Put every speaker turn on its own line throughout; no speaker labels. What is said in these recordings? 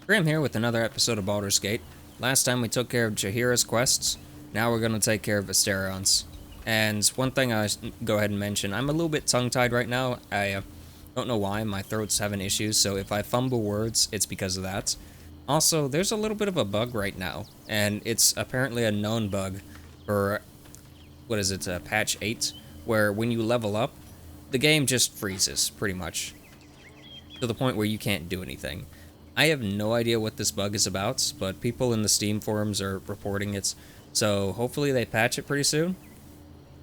Crim here with another episode of Baldur's Gate. Last time we took care of Jaheira's quests, now we're going to take care of Astarion's. And one thing I go ahead and mention, I'm a little bit tongue-tied right now. I don't know why, my throat's having issues, so if I fumble words, it's because of that. Also, there's a little bit of a bug right now, and it's apparently a known bug for, patch 8, where when you level up, the game just freezes, pretty much, to the point where you can't do anything. I have no idea what this bug is about, but people in the Steam forums are reporting it, so hopefully they patch it pretty soon,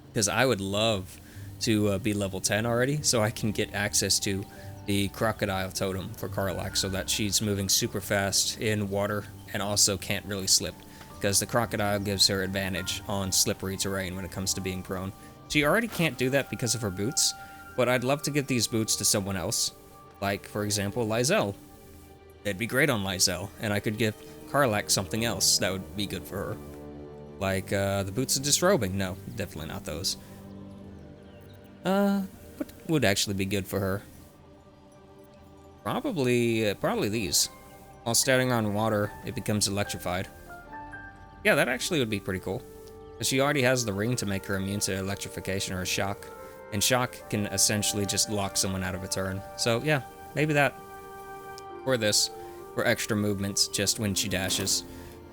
because I would love to be level 10 already, so I can get access to the crocodile totem for Karlach, so that she's moving super fast in water and also can't really slip, because the crocodile gives her advantage on slippery terrain when it comes to being prone. She already can't do that because of her boots, but I'd love to give these boots to someone else, like, for example, Lysel. It'd be great on Lysel, and I could give Karlach something else that would be good for her. Like, the Boots of Disrobing. No, definitely not those. What would actually be good for her? Probably these. While standing on water, it becomes electrified. Yeah, that actually would be pretty cool. Because she already has the ring to make her immune to electrification or shock. And shock can essentially just lock someone out of a turn. So, yeah, maybe that. Or this, for extra movements just when she dashes.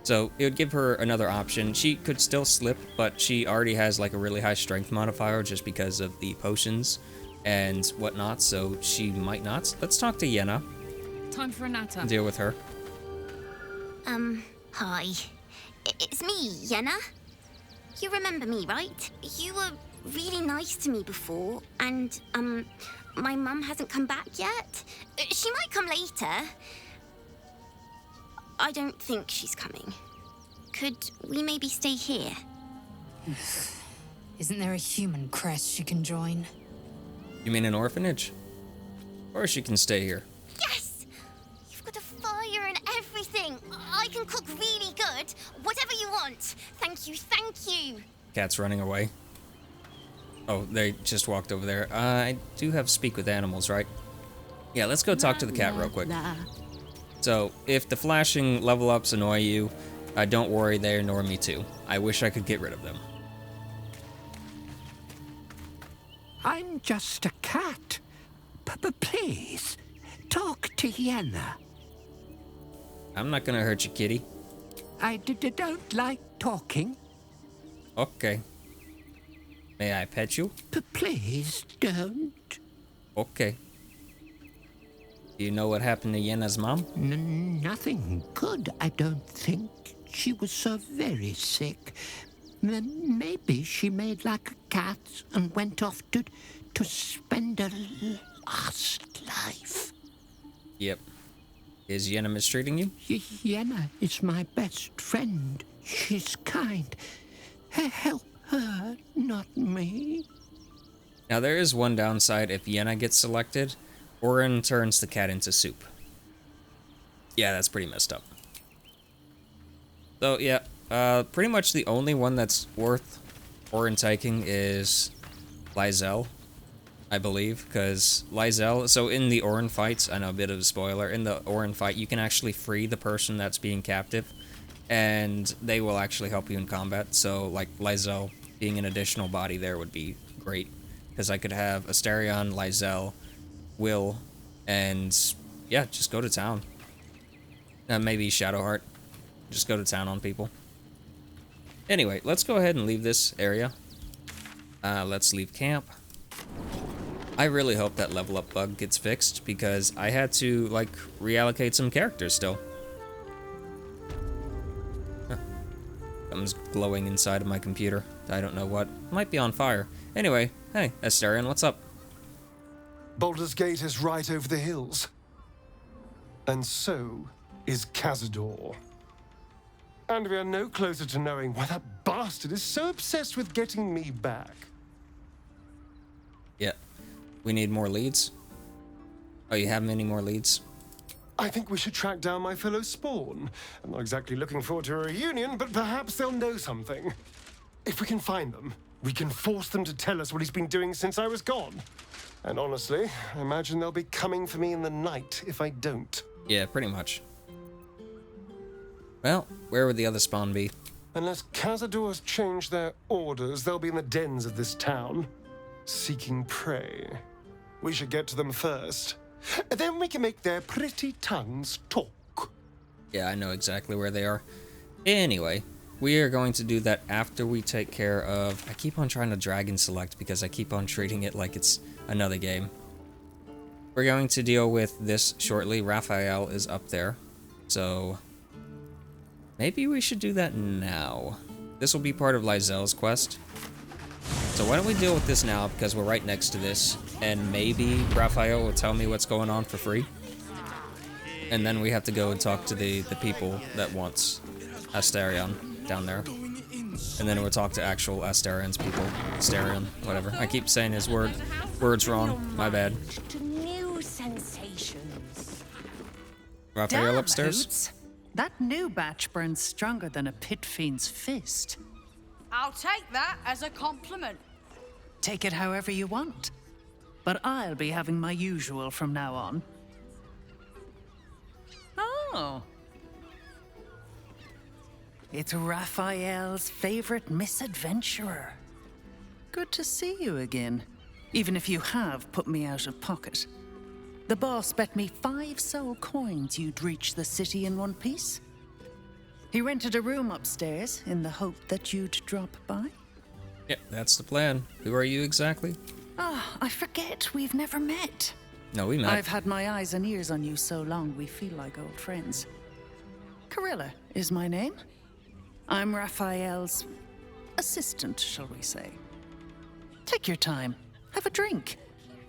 So it would give her another option. She could still slip, but she already has like a really high strength modifier just because of the potions and whatnot, so she might not. Let's talk to Yenna.
Time for a natter.
Deal with her.
Hi. It's me, Yenna. You remember me, right? You were really nice to me before, and, my mum hasn't come back yet. She might come later. I don't think she's coming. Could we maybe stay here?
Isn't there a human crest she can join?
You mean an orphanage? Or she can stay here.
Yes! You've got a fire and everything. I can cook really good. Whatever you want. Thank you, thank you.
Cat's running away. Oh, they just walked over there. I do have speak with animals, right? Yeah, let's go talk to the cat real quick. So, if the flashing level ups annoy you, don't worry, they annoy me too. I wish I could get rid of them.
I'm just a cat. Please, talk to Yenna.
I'm not gonna hurt you, kitty.
I don't like talking.
Okay. May I pet you?
Please don't.
Okay. Do you know what happened to Yenna's mom?
Nothing good, I don't think. She was so very sick. Maybe she made like a cat and went off to spend her last life.
Yep. Is Yenna mistreating you?
Yenna is my best friend. She's kind. Help her, not me.
Now there is one downside if Yenna gets selected. Orin turns the cat into soup. Yeah, that's pretty messed up. So yeah, pretty much the only one that's worth Orin taking is Lysel, I believe, because Lysel, so in the Orin fights, I know a bit of a spoiler, in the Orin fight you can actually free the person that's being captive, and they will actually help you in combat, so like Lysel being an additional body there would be great, because I could have Astarion, Lysel, Will, and yeah, just go to town. Maybe Shadowheart. Just go to town on people. Anyway, let's go ahead and leave this area. Let's leave camp. I really hope that level up bug gets fixed because I had to, like, reallocate some characters still. Something's glowing inside of my computer. I don't know what. Might be on fire. Anyway, hey, Astarion, what's up?
Baldur's Gate is right over the hills. And so is Cazador. And we are no closer to knowing why that bastard is so obsessed with getting me back.
Yeah. We need more leads. Oh, you have many more leads?
I think we should track down my fellow Spawn. I'm not exactly looking forward to a reunion, but perhaps they'll know something. If we can find them, we can force them to tell us what he's been doing since I was gone. And honestly, I imagine they'll be coming for me in the night if I don't.
Yeah, pretty much. Well, where would the other spawn be?
Unless Cazador has changed their orders, they'll be in the dens of this town, seeking prey. We should get to them first. Then we can make their pretty tongues talk.
Yeah, I know exactly where they are. Anyway, we are going to do that after we take care of... I keep on trying to Dragon Select because I keep on treating it like it's another game. We're going to deal with this shortly. Raphael is up there. So... maybe we should do that now. This will be part of Lysel's quest. So why don't we deal with this now, because we're right next to this, and maybe Raphael will tell me what's going on for free. And then we have to go and talk to the people that wants Astarion down there. And then we'll talk to actual Astarion's people. Astarion, whatever. I keep saying his words wrong. My bad. Raphael upstairs?
Hoots. That new batch burns stronger than a pit fiend's fist.
I'll take that as a compliment.
Take it however you want. But I'll be having my usual from now on. Oh. It's Raphael's favorite misadventurer. Good to see you again, even if you have put me out of pocket. The boss bet me 5 soul coins you'd reach the city in one piece. He rented a room upstairs in the hope that you'd drop by.
Yep, that's the plan. Who are you exactly?
Ah, I forget we've never met.
No, we met.
I've had my eyes and ears on you so long we feel like old friends. Carilla is my name. I'm Raphael's assistant, shall we say. Take your time. Have a drink.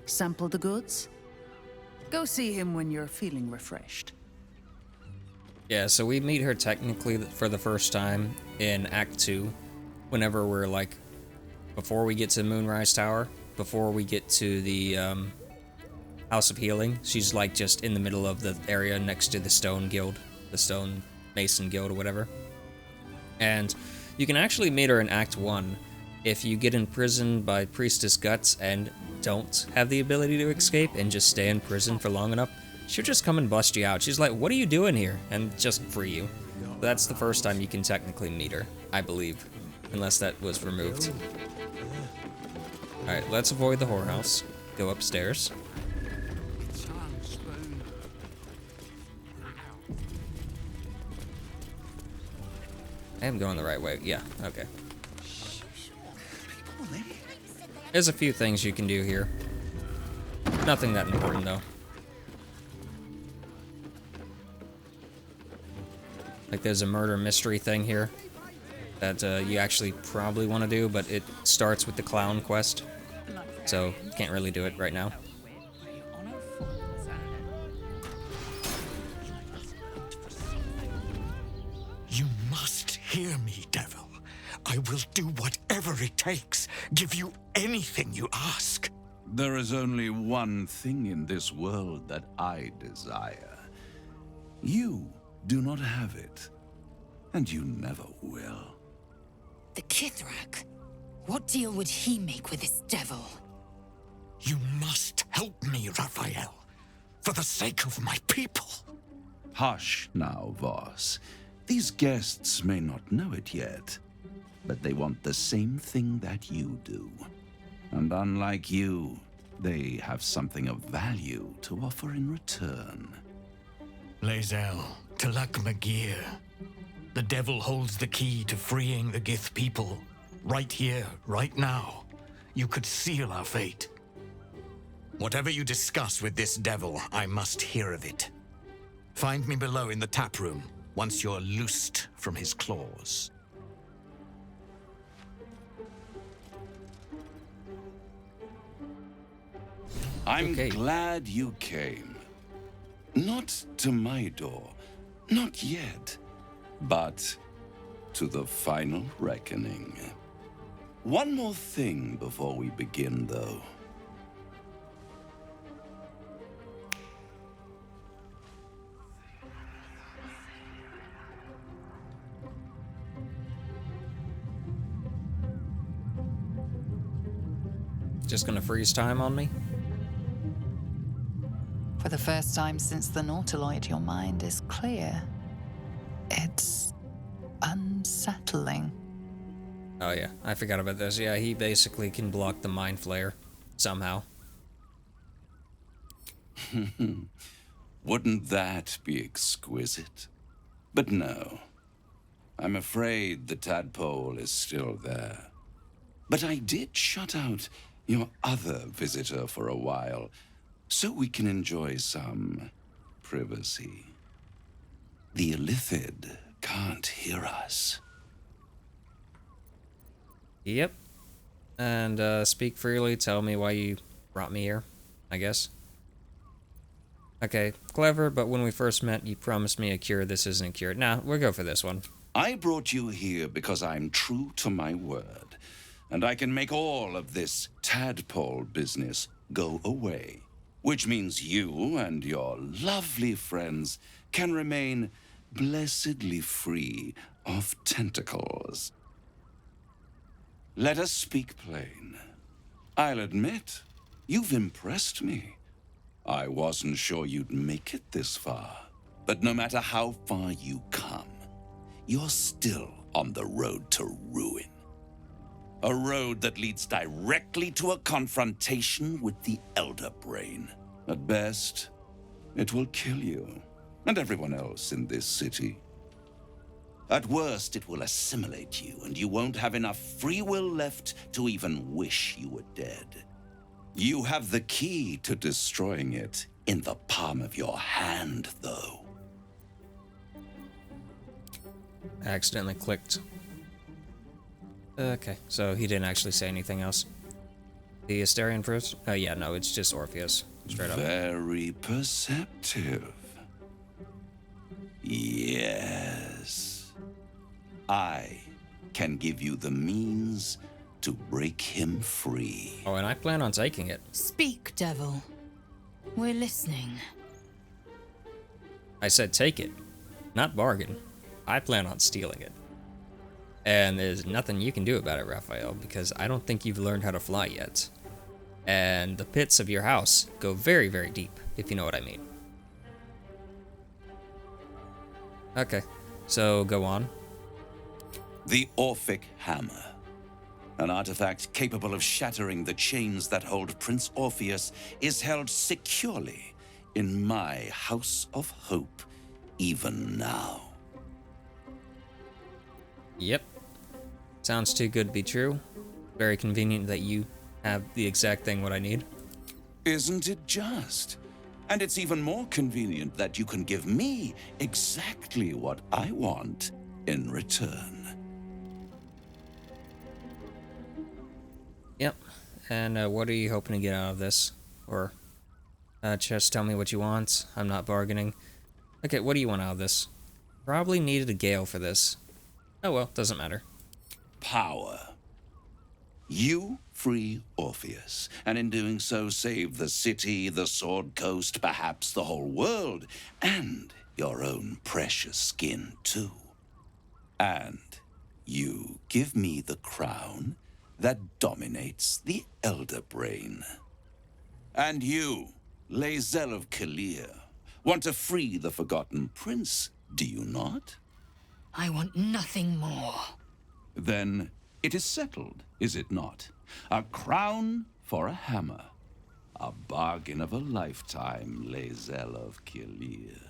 Sample the goods. Go see him when you're feeling refreshed.
Yeah, so we meet her technically for the first time in Act 2. Whenever we're like... before we get to Moonrise Tower. Before we get to the House of Healing. She's like just in the middle of the area next to the Stone Guild. The Stone Mason Guild or whatever. And you can actually meet her in Act 1 if you get imprisoned by Priestess Guts and don't have the ability to escape and just stay in prison for long enough. She'll just come and bust you out. She's like, what are you doing here? And just free you. That's the first time you can technically meet her, I believe. Unless that was removed. Alright, let's avoid the whorehouse. Go upstairs. I am going the right way. Yeah, okay. There's a few things you can do here. Nothing that important, though. Like, there's a murder mystery thing here that you actually probably want to do, but it starts with the clown quest. So, can't really do it right now.
You must hear me, devil. I will do whatever it takes, give you anything you ask.
There is only one thing in this world that I desire. You do not have it, and you never will.
The Kithrak? What deal would he make with this devil?
You must help me, Raphael, for the sake of my people.
Hush now, Voss. These guests may not know it yet, but they want the same thing that you do. And unlike you, they have something of value to offer in return.
Lae'zel, Talak Magir. The devil holds the key to freeing the Gith people. Right here, right now. You could seal our fate. Whatever you discuss with this devil, I must hear of it. Find me below in the tap room, once you're loosed from his claws.
I'm
Okay.
glad you came. Not to my door, not yet, but to the final reckoning. One more thing before we begin, though.
Just gonna freeze time on me?
For the first time since the Nautiloid, your mind is clear. It's unsettling.
Oh yeah, I forgot about this. Yeah, he basically can block the Mind Flayer somehow.
Wouldn't that be exquisite? But no. I'm afraid the tadpole is still there. But I did shut out your other visitor for a while, so we can enjoy some privacy. The Illithid can't hear us.
Yep. And speak freely, tell me why you brought me here, I guess. Okay, clever, but when we first met, you promised me a cure. This isn't a cure. Nah, we'll go for this one.
I brought you here because I'm true to my word, and I can make all of this tadpole business go away, which means you and your lovely friends can remain blessedly free of tentacles. Let us speak plain. I'll admit, you've impressed me. I wasn't sure you'd make it this far, but no matter how far you come, you're still on the road to ruin. A road that leads directly to a confrontation with the Elder Brain. At best, it will kill you and everyone else in this city. At worst, it will assimilate you, and you won't have enough free will left to even wish you were dead. You have the key to destroying it in the palm of your hand, though.
I accidentally clicked. Okay, so he didn't actually say anything else. The Astarion first? Oh yeah, no, it's just Orpheus. Straight up.
Very perceptive. Yes. I can give you the means to break him free.
Oh, and I plan on taking it.
Speak, devil. We're listening.
I said take it, not bargain. I plan on stealing it. And there's nothing you can do about it, Raphael, because I don't think you've learned how to fly yet. And the pits of your house go very, very deep, if you know what I mean. Okay, so go on.
The Orphic Hammer. An artifact capable of shattering the chains that hold Prince Orpheus is held securely in my House of Hope, even now.
Yep. Sounds too good to be true. Very convenient that you have the exact thing what I need.
Isn't it just? And it's even more convenient that you can give me exactly what I want in return.
Yep. And what are you hoping to get out of this? Or just tell me what you want. I'm not bargaining. Okay, what do you want out of this? Probably needed a gale for this. Oh well, doesn't matter.
Power. You free Orpheus, and in doing so save the city, the Sword Coast, perhaps the whole world, and your own precious skin too. And you give me the crown that dominates the Elder Brain. And you, Lae'zel of Kalir, want to free the Forgotten Prince, do you not?
I want nothing more.
Then it is settled, is it not? A crown for a hammer. A bargain of a lifetime, Lae'zel of Kalir.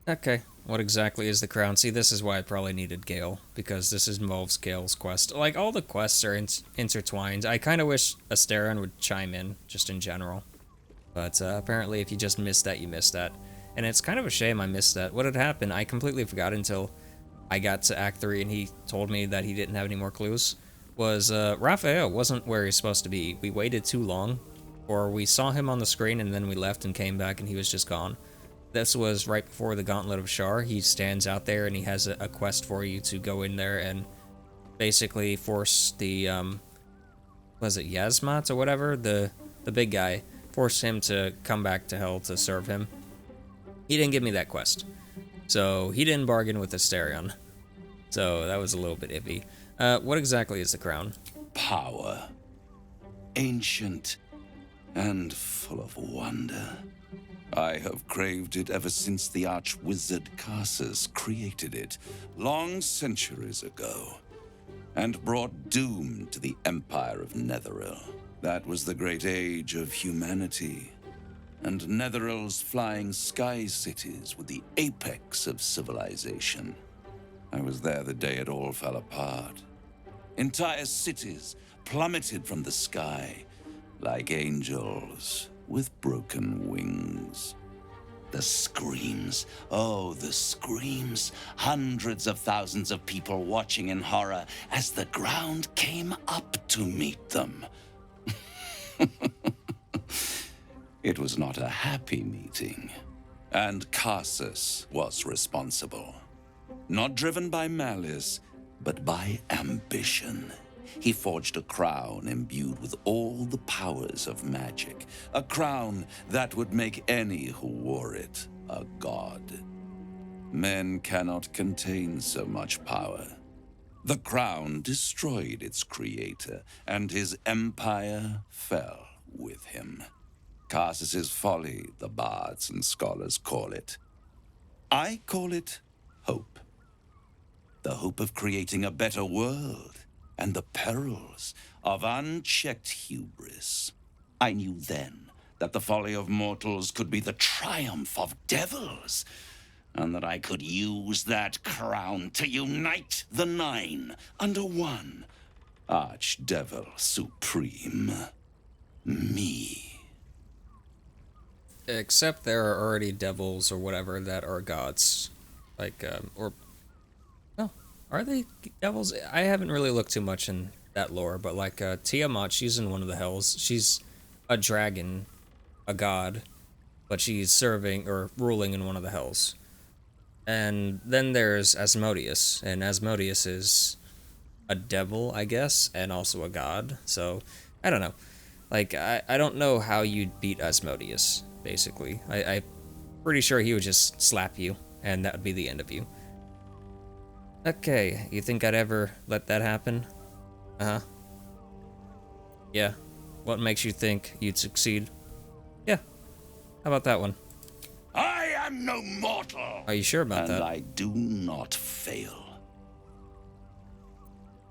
Okay, what exactly is the crown? See, this is why I probably needed Gale, because this involves Gale's quest. Like, all the quests are intertwined. I kind of wish Astarion would chime in, just in general. But apparently if you just missed that, you missed that. And it's kind of a shame I missed that. What had happened, I completely forgot until I got to Act 3 and he told me that he didn't have any more clues, was Raphael wasn't where he's supposed to be. We waited too long, or we saw him on the screen and then we left and came back and he was just gone. This was right before the Gauntlet of Shar. He stands out there and he has a quest for you to go in there and basically force the, was it Yasmat or whatever? The big guy. Force him to come back to hell to serve him. He didn't give me that quest. So he didn't bargain with Astarion. So that was a little bit iffy. What exactly is the crown?
Power. Ancient and full of wonder. I have craved it ever since the arch-wizard Karsus created it, long centuries ago, and brought doom to the Empire of Netheril. That was the great age of humanity, and Netheril's flying sky cities were the apex of civilization. I was there the day it all fell apart. Entire cities plummeted from the sky like angels with broken wings. The screams, oh, the screams. Hundreds of thousands of people watching in horror as the ground came up to meet them. It was not a happy meeting, and Karsus was responsible. Not driven by malice, but by ambition. He forged a crown imbued with all the powers of magic, a crown that would make any who wore it a god. Men cannot contain so much power. The crown destroyed its creator, and his empire fell with him. Karsus's folly, the bards and scholars call it. I call it hope. The hope of creating a better world, and the perils of unchecked hubris. I knew then that the folly of mortals could be the triumph of devils, and that I could use that crown to unite the Nine under one Archdevil Supreme. Me.
Except there are already devils or whatever that are gods. Like, no, are they devils? I haven't really looked too much in that lore, but like, Tiamat, she's in one of the hells. She's a dragon, a god, but she's serving or ruling in one of the hells. And then there's Asmodeus, and Asmodeus is a devil, I guess, and also a god. So, I don't know. Like, I don't know how you'd beat Asmodeus, basically. I'm pretty sure he would just slap you, and that would be the end of you. Okay, you think I'd ever let that happen? Uh-huh. Yeah. What makes you think you'd succeed? Yeah. How about that one?
I am no mortal!
Are you sure about that?
And I do not fail.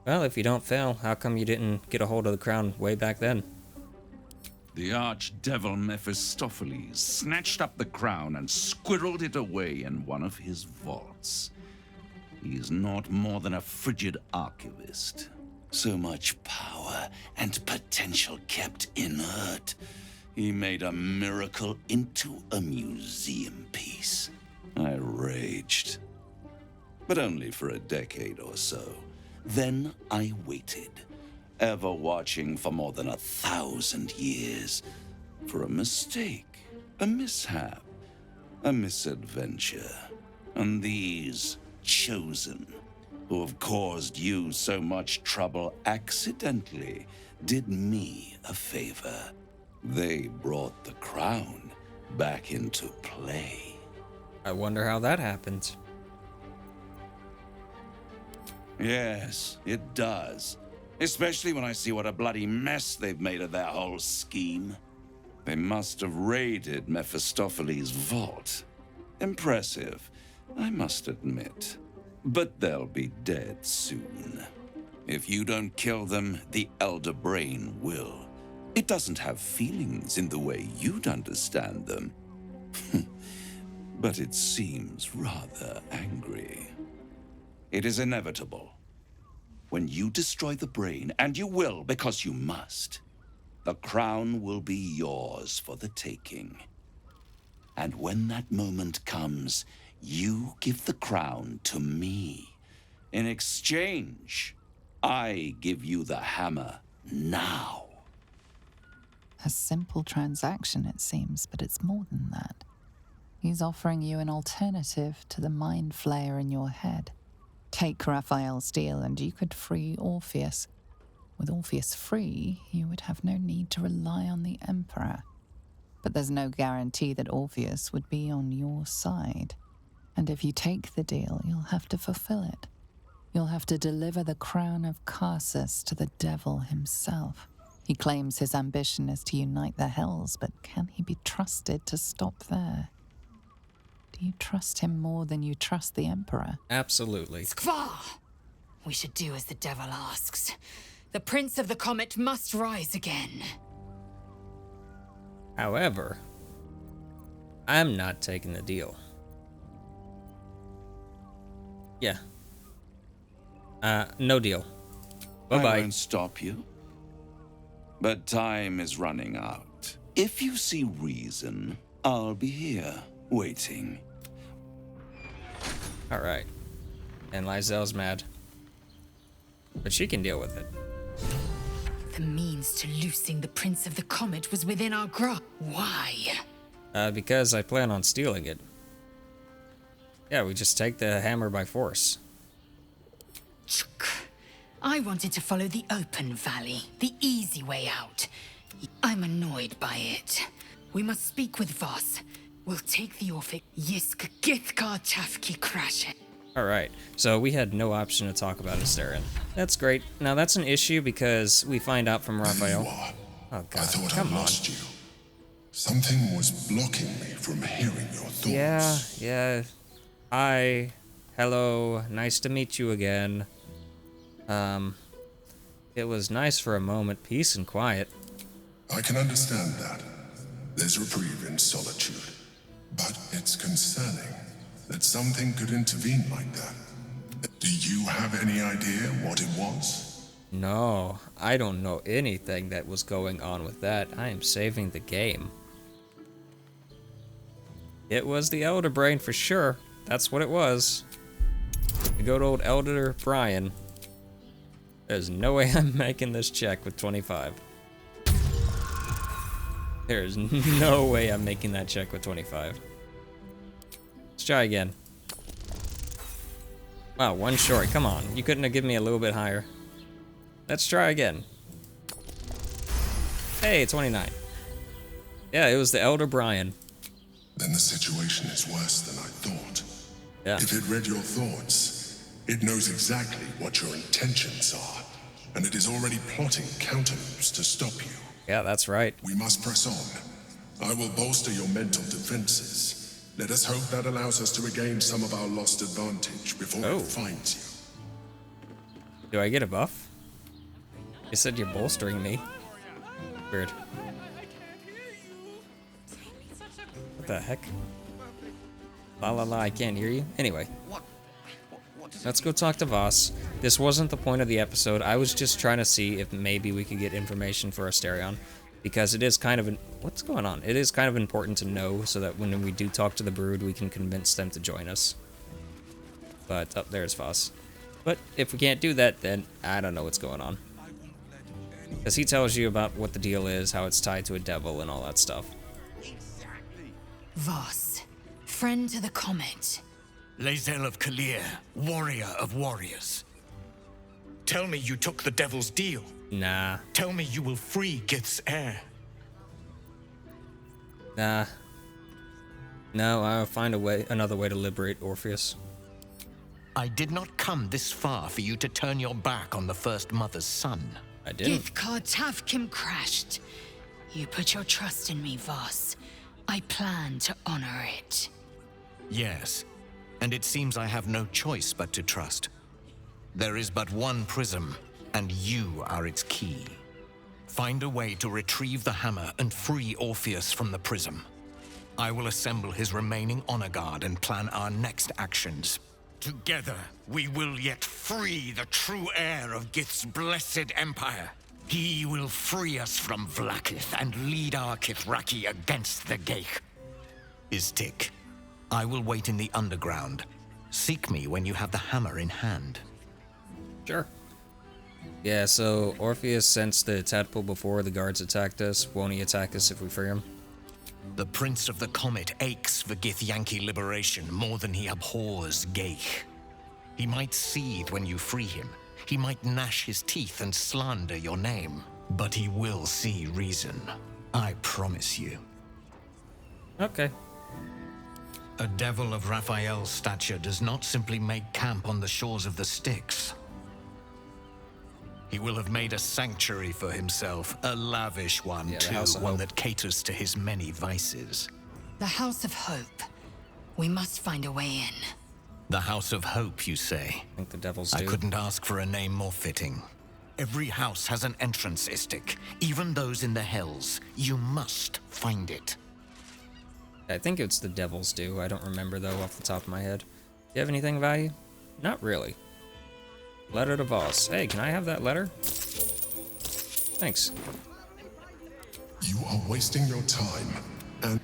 Well, if you don't fail, how come you didn't get a hold of the crown way back then?
The archdevil Mephistopheles snatched up the crown and squirreled it away in one of his vaults. He is not more than a frigid archivist. So much power and potential kept inert. He made a miracle into a museum piece. I raged. But only for a decade or so. Then I waited, ever watching for more than 1,000 years, for a mistake, a mishap, a misadventure. And these chosen, who have caused you so much trouble accidentally, did me a favor. They brought the crown back into play.
I wonder how that happened.
Yes, it does. Especially when I see what a bloody mess they've made of their whole scheme. They must have raided Mephistopheles' vault. Impressive, I must admit. But they'll be dead soon. If you don't kill them, the Elder Brain will. It doesn't have feelings in the way you'd understand them. But it seems rather angry. It is inevitable. When you destroy the brain, and you will because you must, the crown will be yours for the taking. And when that moment comes, you give the crown to me. In exchange, I give you the hammer now.
A simple transaction, it seems, but it's more than that. He's offering you an alternative to the mind flayer in your head. Take Raphael's deal and you could free Orpheus. With Orpheus free, you would have no need to rely on the Emperor. But there's no guarantee that Orpheus would be on your side. And if you take the deal, you'll have to fulfill it. You'll have to deliver the crown of Karsus to the devil himself. He claims his ambition is to unite the Hells, but can he be trusted to stop there? Do you trust him more than you trust the Emperor?
Absolutely.
Skvar! We should do as the devil asks. The Prince of the Comet must rise again.
However, I'm not taking the deal. Yeah. No deal. Bye-bye.
I won't stop you. But time is running out. If you see reason, I'll be here, waiting.
Alright. And Lyselle's mad. But she can deal with it.
The means to loosing the Prince of the Comet was within our grasp. Why?
Because I plan on stealing it. Yeah, we just take the hammer by force.
I wanted to follow the open valley, the easy way out. I'm annoyed by it. We must speak with Voss. We'll take the Orphic Yisk Githkar Tafki crash it.
Alright, so we had no option to talk about Astarion. That's great. Now that's an issue because we find out from Raphael. Oh god,
I thought
come
I
on.
lost you. Something was blocking me from hearing your thoughts.
Yeah. Hi. Hello. Nice to meet you again. It was nice for a moment, peace and quiet.
I can understand that. There's reprieve in solitude. But it's concerning that something could intervene like that. Do you have any idea what it was?
No, I don't know anything that was going on with that. I am saving the game. It was the Elder Brain for sure. That's what it was. The good old Elder Brian. There's no way I'm making this check with 25. There's no way I'm making that check with 25. Let's try again. Wow, one short. Come on. You couldn't have given me a little bit higher. Let's try again. Hey, 29. Yeah, it was the Elder Brian.
Then the situation is worse than I thought.
Yeah.
If it read your thoughts, it knows exactly what your intentions are, and it is already plotting countermoves to stop you.
Yeah, that's right.
We must press on. I will bolster your mental defenses. Let us hope that allows us to regain some of our lost advantage before it finds you.
Do I get a buff? You said you're bolstering me. Weird. What the heck? La la la, I can't hear you. Anyway. Let's go talk to Voss. This wasn't the point of the episode. I was just trying to see if maybe we could get information for Astarion. Because it is kind of what's going on? It is kind of important to know so that when we do talk to the Brood, we can convince them to join us. But, oh, there's Voss. But if we can't do that, then I don't know what's going on. Because he tells you about what the deal is, how it's tied to a devil, and all that stuff.
Voss, friend to the Comet.
Lae'zel of Kalir, warrior of warriors. Tell me you took the devil's deal.
Nah.
Tell me you will free Gith's heir.
Nah. No, I'll find another way to liberate Orpheus.
I did not come this far for you to turn your back on the First Mother's son.
I didn't.
Githkar Tafkim crashed. You put your trust in me, Voss. I plan to honor it.
Yes, and it seems I have no choice but to trust. There is but one prism, and you are its key. Find a way to retrieve the hammer and free Orpheus from the prism. I will assemble his remaining honor guard and plan our next actions. Together, we will yet free the true heir of Gith's blessed empire. He will free us from Vlaakith and lead our Kithraki against the Geich. Istik, I will wait in the underground. Seek me when you have the hammer in hand.
Sure. Yeah, so Orpheus sensed the tadpole before the guards attacked us. Won't he attack us if we free him?
The Prince of the Comet aches for Githyanki liberation more than he abhors Geich. He might seethe when you free him. He might gnash his teeth and slander your name. But he will see reason. I promise you.
Okay.
A devil of Raphael's stature does not simply make camp on the shores of the Styx. He will have made a sanctuary for himself, a lavish one
Yeah, the
too,
House of
one
Hope.
that caters to his many vices.
The House of Hope. We must find a way in.
The House of Hope, you say?
I think the devils
I
do.
couldn't ask for a name more fitting. Every house has an entrance, Istik. Even those in the Hells. You must find it.
I think it's the devils do. I don't remember, though, off the top of my head. Do you have anything of value? Not really. Letter to Voss. Hey, can I have that letter? Thanks.
You are wasting your time, and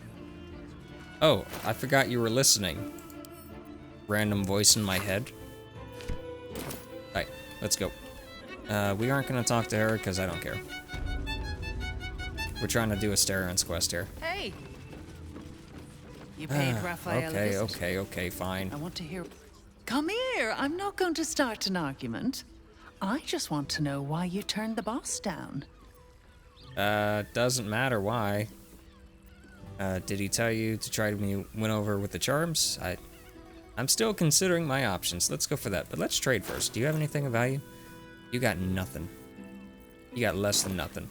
Oh, I forgot you were listening. Random voice in my head. Alright, let's go. We aren't gonna talk to her because I don't care. We're trying to do Astarion's quest here.
Hey! You paid Raphael a visit.
Okay, fine.
I want to hear... Come here! I'm not going to start an argument. I just want to know why you turned the boss down.
Doesn't matter why. Did he tell you to try to win over with the charms? I'm still considering my options. Let's go for that. But let's trade first. Do you have anything of value? You got nothing. You got less than nothing.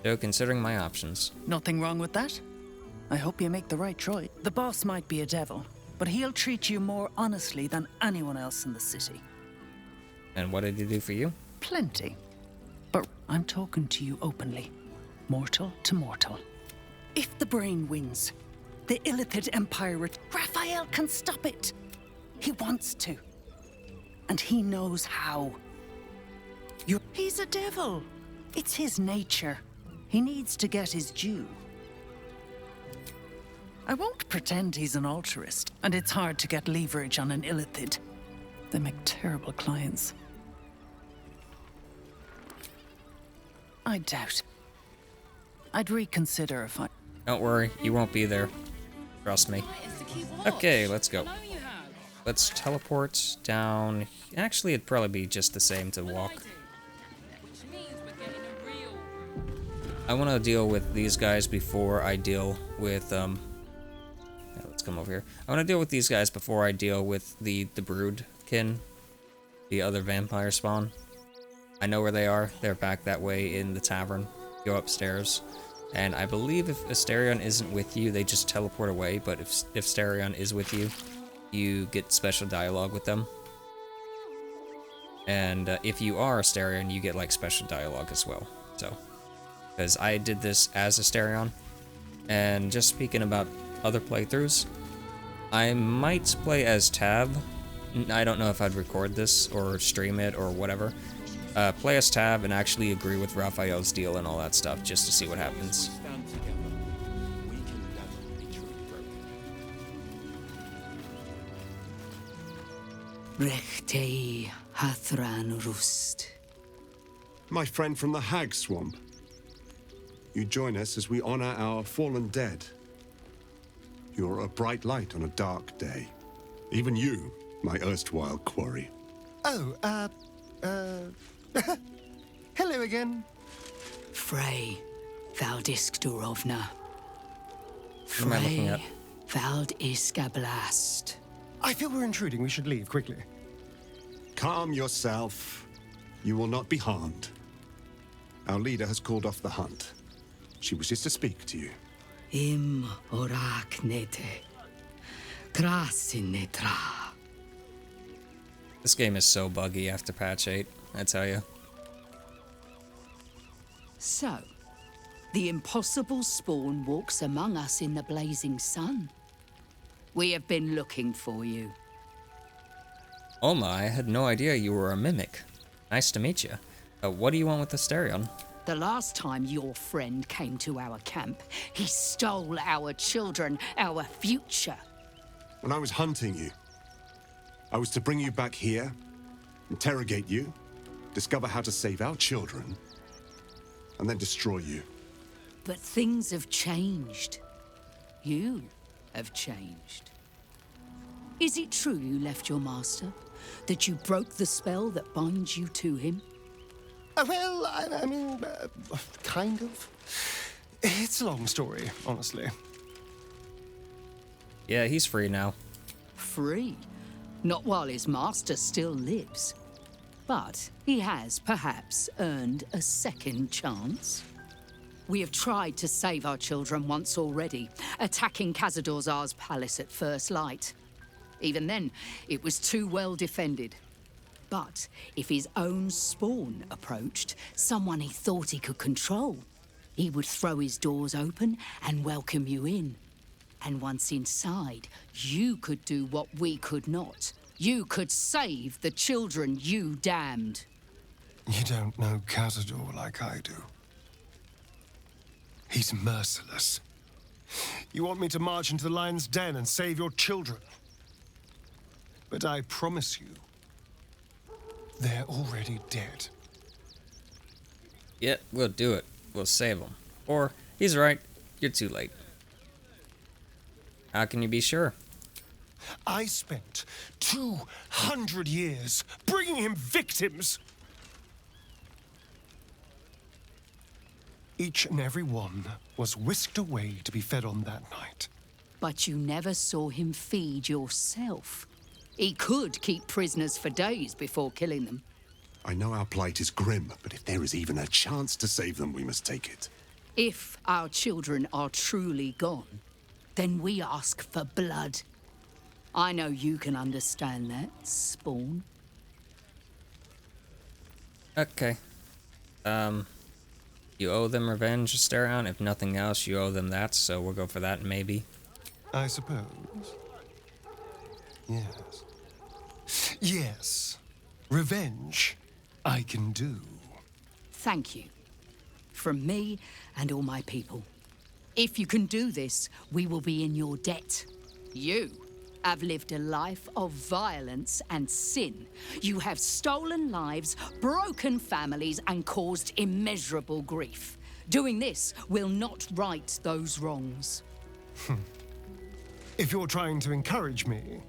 So considering my options.
Nothing wrong with that. I hope you make the right choice. The boss might be a devil, but he'll treat you more honestly than anyone else in the city.
And what did he do for you?
Plenty. But I'm talking to you openly. Mortal to mortal. If the brain wins, the Illithid Empire... Raphael can stop it. He wants to. And he knows how. He's a devil. It's his nature. He needs to get his due. I won't pretend he's an altruist, and it's hard to get leverage on an Illithid. They make terrible clients. I doubt. I'd reconsider if I...
Don't worry, you won't be there. Trust me. Okay, let's go. Let's teleport down. Actually, it'd probably be just the same to walk. I want to deal with these guys before I deal with, yeah, let's come over here. I want to deal with these guys before I deal with the Broodkin, the other vampire spawn. I know where they are. They're back that way in the tavern. Go upstairs. And I believe if Astarion isn't with you, they just teleport away. But if Astarion is with you, you get special dialogue with them. And if you are Astarion, you get like special dialogue as well. So, because I did this as Astarion. And just speaking about other playthroughs, I might play as Tab. I don't know if I'd record this or stream it or whatever. Play as Tab and actually agree with Raphael's deal and all that stuff just to see what happens.
Rechtei Hathran Rust.
My friend from the Hag Swamp. You join us as we honor our fallen dead. You're a bright light on a dark day. Even you, my erstwhile quarry.
Oh, hello again.
Frey, Valdisk Durovna.
What am I looking at?
Valdisk Ablast.
I feel we're intruding. We should leave quickly.
Calm yourself. You will not be harmed. Our leader has called off the hunt. She wishes to speak to you.
Im orak nete. Krasinnetra.
This game is so buggy after patch 8, I tell you.
So, the impossible spawn walks among us in the blazing sun. We have been looking for you.
Olma, I had no idea you were a mimic. Nice to meet you. What do you want with Astarion?
The last time your friend came to our camp, he stole our children, our future.
When I was hunting you, I was to bring you back here, interrogate you, discover how to save our children, and then destroy you.
But things have changed. You have changed. Is it true you left your master? That you broke the spell that binds you to him?
Well, I mean, kind of. It's a long story, honestly.
Yeah, he's free now.
Free? Not while his master still lives.
But he has perhaps earned a second chance. We have tried to save our children once already, attacking Khazad-dûr'Zar's palace at first light. Even then, it was too well defended. But if his own spawn approached, someone he thought he could control, he would throw his doors open and welcome you in. And once inside, you could do what we could not. You could save the children you damned.
You don't know Cazador like I do. He's merciless. You want me to march into the lion's den and save your children? But I promise you, they're already dead.
Yeah, we'll do it. We'll save them. Or, he's right, you're too late. How can you be sure?
I spent 200 years bringing him victims. Each and every one was whisked away to be fed on that night.
But you never saw him feed yourself. He could keep prisoners for days before killing them.
I know our plight is grim, but if there is even a chance to save them, we must take it.
If our children are truly gone, then we ask for blood. I know you can understand that, Spawn.
Okay. You owe them revenge, Astarion. If nothing else, you owe them that, so we'll go for that, maybe.
I suppose. Yes. Yes. Revenge, I can do.
Thank you. From me and all my people. If you can do this, we will be in your debt. You have lived a life of violence and sin. You have stolen lives, broken families, and caused immeasurable grief. Doing this will not right those wrongs.
If you're trying to encourage me,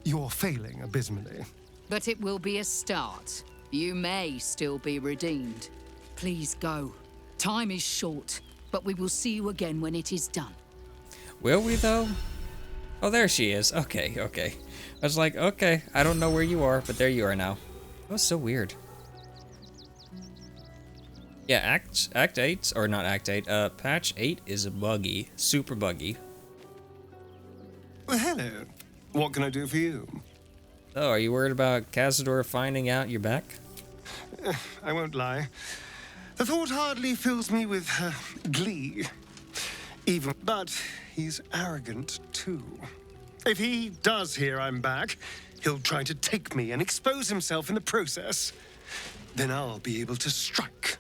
you're failing abysmally.
But it will be a start. You may still be redeemed. Please go. Time is short, but we will see you again when it is done.
Will we, though? Oh, there she is. Okay, okay. I was like, okay, I don't know where you are, but there you are now. That was so weird. Yeah, Act 8, or not Act 8, Patch 8 is buggy. Super buggy.
Well, hello. What can I do for you?
Oh, are you worried about Cazador finding out you're back?
I won't lie. The thought hardly fills me with glee. But he's arrogant, too. If he does hear I'm back, he'll try to take me and expose himself in the process. Then I'll be able to strike.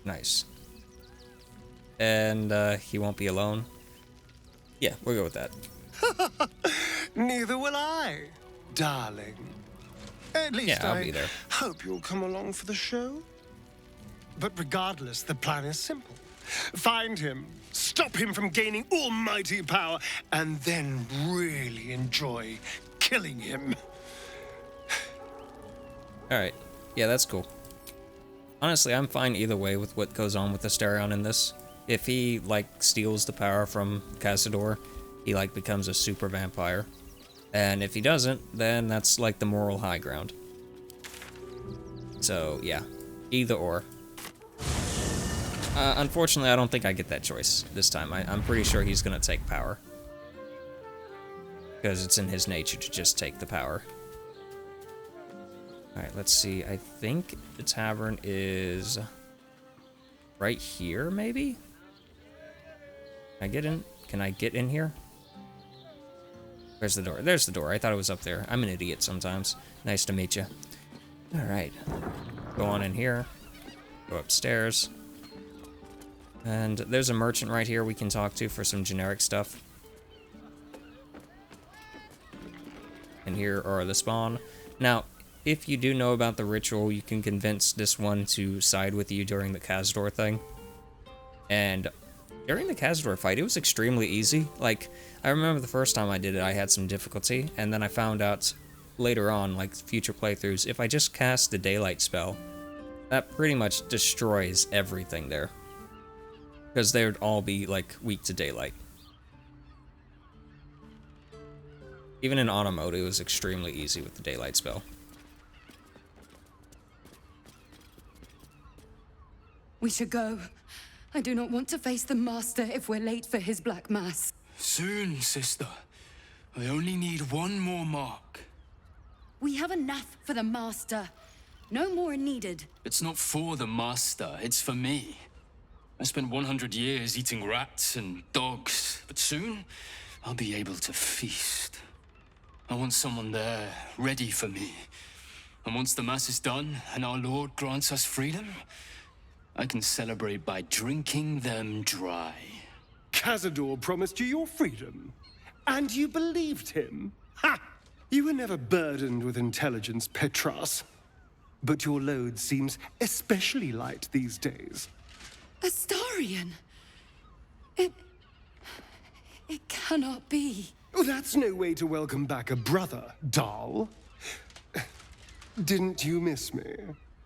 Nice. And, he won't be alone? Yeah, we'll go with that.
Neither will I, darling. At least
yeah, I'll be there.
Hope you'll come along for the show. But regardless, the plan is simple. Find him, stop him from gaining almighty power, and then really enjoy killing him.
Alright. Yeah, that's cool. Honestly, I'm fine either way with what goes on with Astarion in this. If he, like, steals the power from Cazador, he, like, becomes a super vampire. And if he doesn't, then that's, like, the moral high ground. So, yeah. Either or. Unfortunately, I don't think I get that choice this time. I'm pretty sure he's gonna take power. Because it's in his nature to just take the power. Alright, let's see. I think the tavern is right here, maybe? Can I get in? Can I get in here? Where's the door? There's the door. I thought it was up there. I'm an idiot sometimes. Nice to meet you. Alright. Go on in here. Go upstairs. And there's a merchant right here we can talk to for some generic stuff. And here are the spawn. Now, if you do know about the ritual, you can convince this one to side with you during the Cazador thing. And during the Cazador fight, it was extremely easy. Like, I remember the first time I did it, I had some difficulty, and then I found out later on, like future playthroughs, if I just cast the daylight spell, that pretty much destroys everything there. Because they would all be, like, weak to daylight. Even in auto mode, it was extremely easy with the daylight spell.
We should go. I do not want to face the Master if we're late for his Black Mass.
Soon, sister. I only need one more mark.
We have enough for the Master. No more needed.
It's not for the Master, it's for me. I spent 100 years eating rats and dogs, but soon I'll be able to feast. I want someone there, ready for me. And once the Mass is done and our Lord grants us freedom, I can celebrate by drinking them dry.
Cazador promised you your freedom, and you believed him? Ha! You were never burdened with intelligence, Petras. But your load seems especially light these days.
Astarion! It cannot be.
Oh, that's no way to welcome back a brother, doll. Didn't you miss me?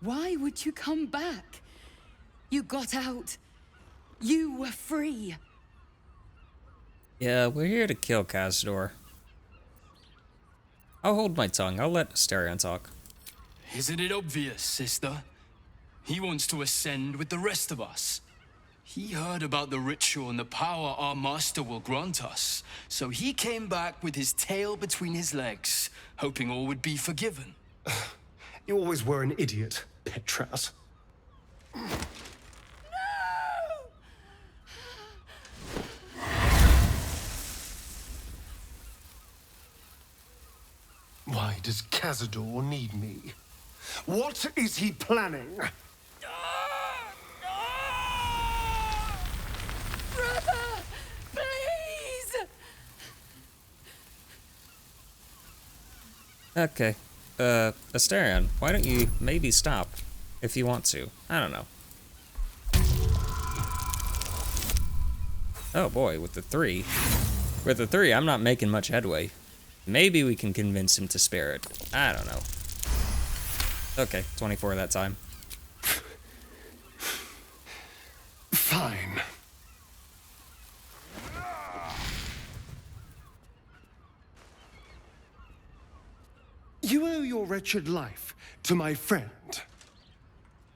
Why would you come back? You got out. You were free.
Yeah, we're here to kill Cazador. I'll hold my tongue. I'll let Astarion talk.
Isn't it obvious, sister? He wants to ascend with the rest of us. He heard about the ritual and the power our master will grant us, so he came back with his tail between his legs, hoping all would be forgiven.
You always were an idiot, Petras. Why does Cazador need me? What is he planning?
Brother, please!
Okay. Astarion, why don't you maybe stop if you want to? I don't know. Oh boy, with the 3. With the 3, I'm not making much headway. Maybe we can convince him to spare it. I don't know. Okay, 24 that time.
Fine. You owe your wretched life to my friend.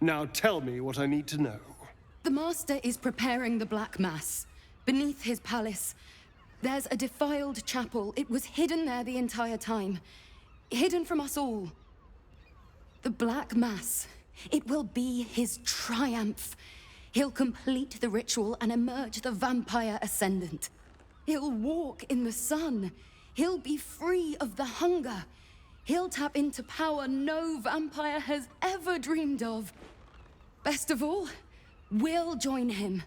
Now tell me what I need to know.
The Master is preparing the Black Mass. Beneath his palace, there's a defiled chapel. It was hidden there the entire time. Hidden from us all. The Black Mass. It will be his triumph. He'll complete the ritual and emerge the vampire ascendant. He'll walk in the sun. He'll be free of the hunger. He'll tap into power no vampire has ever dreamed of. Best of all, we'll join him.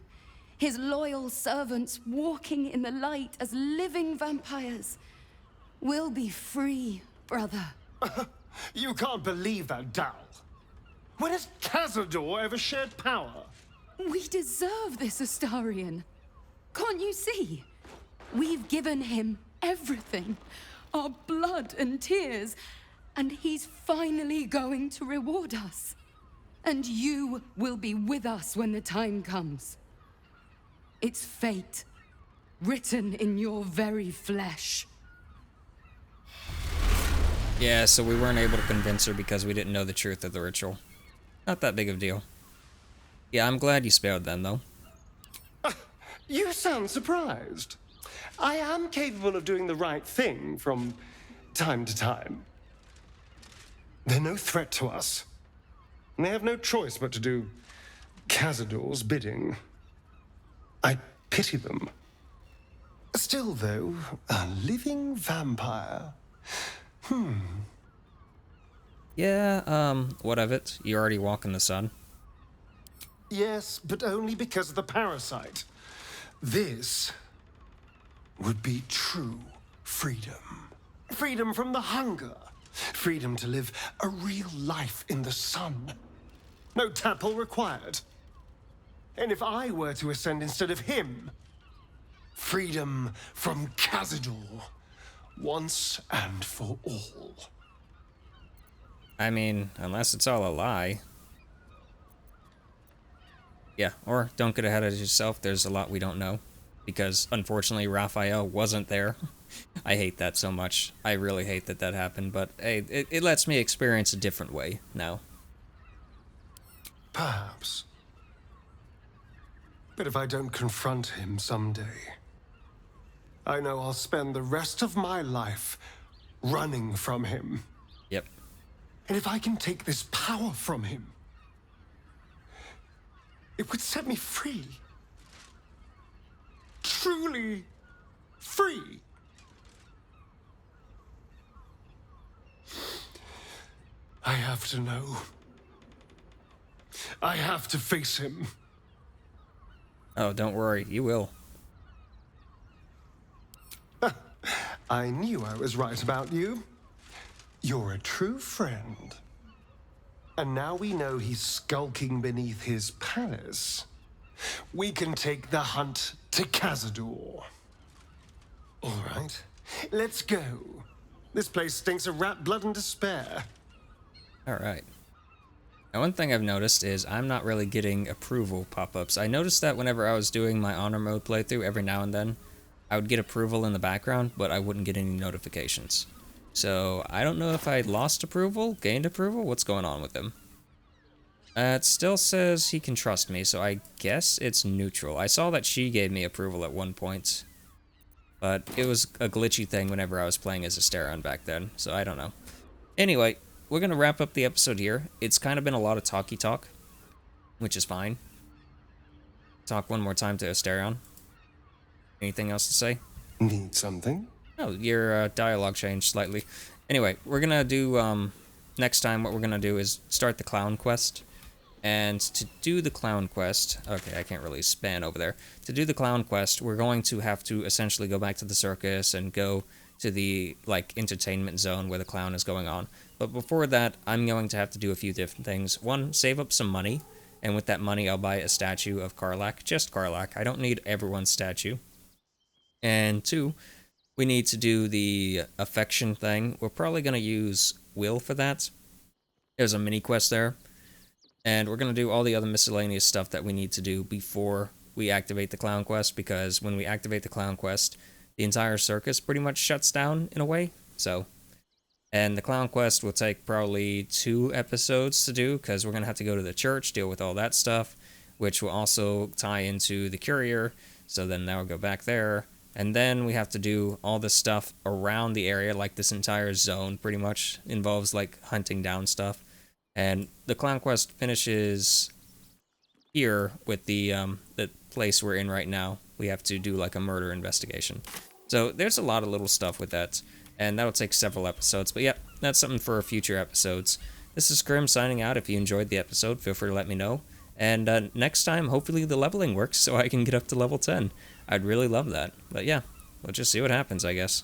His loyal servants walking in the light as living vampires. We'll be free, brother.
You can't believe that, Dal. When has Cazador ever shared power?
We deserve this, Astarion. Can't you see? We've given him everything. Our blood and tears. And he's finally going to reward us. And you will be with us when the time comes. It's fate, written in your very flesh.
Yeah, so we weren't able to convince her because we didn't know the truth of the ritual. Not that big of a deal. Yeah, I'm glad you spared them, though.
You sound surprised. I am capable of doing the right thing from time to time. They're no threat to us. And they have no choice but to do Cazador's bidding. I pity them. Still, though, a living vampire.
Yeah, what of it? You already walk in the sun?
Yes, but only because of the parasite. This would be true freedom. Freedom from the hunger. Freedom to live a real life in the sun. No tadpole required. And if I were to ascend instead of him, freedom from Cazador, once and for all.
I mean, unless it's all a lie. Yeah, or don't get ahead of yourself, there's a lot we don't know. Because, unfortunately, Raphael wasn't there. I hate that so much. I really hate that that happened, but hey, it lets me experience a different way now.
Perhaps. But if I don't confront him someday, I know I'll spend the rest of my life running from him.
Yep.
And if I can take this power from him, it would set me free. Truly free. I have to know. I have to face him.
Oh, don't worry, you will.
I knew I was right about you. You're a true friend. And now we know he's skulking beneath his palace. We can take the hunt to Cazador. All right, let's go. This place stinks of rat blood and despair.
All right. Now, one thing I've noticed is I'm not really getting approval pop-ups. I noticed that whenever I was doing my honor mode playthrough, every now and then, I would get approval in the background, but I wouldn't get any notifications. So, I don't know if I lost approval, gained approval, what's going on with him. It still says he can trust me, so I guess it's neutral. I saw that she gave me approval at one point, but it was a glitchy thing whenever I was playing as Astarion back then, so I don't know. Anyway, we're going to wrap up the episode here. It's kind of been a lot of talky talk, which is fine. Talk one more time to Astarion. Anything else to say?
Need something?
Oh, your dialogue changed slightly. Anyway, we're going to do, next time what we're going to do is start the clown quest. And to do the clown quest, okay, I can't really span over there. To do the clown quest, we're going to have to essentially go back to the circus and go to the, like, entertainment zone where the clown is going on. But before that, I'm going to have to do a few different things. One, save up some money, and with that money, I'll buy a statue of Karlach. Just Karlach. I don't need everyone's statue. And two, we need to do the affection thing. We're probably going to use Will for that. There's a mini quest there. And we're going to do all the other miscellaneous stuff that we need to do before we activate the clown quest, because when we activate the clown quest, the entire circus pretty much shuts down in a way. So, and the clown quest will take probably 2 episodes to do, because we're going to have to go to the church, deal with all that stuff, which will also tie into the courier. So then now we'll go back there. And then we have to do all this stuff around the area, like this entire zone pretty much involves like hunting down stuff. And the clown quest finishes here with the place we're in right now. We have to do like a murder investigation. So there's a lot of little stuff with that, and that'll take several episodes. But yeah, that's something for future episodes. This is Crim signing out. If you enjoyed the episode, feel free to let me know. And next time, hopefully the leveling works so I can get up to level 10. I'd really love that. But yeah, we'll just see what happens, I guess.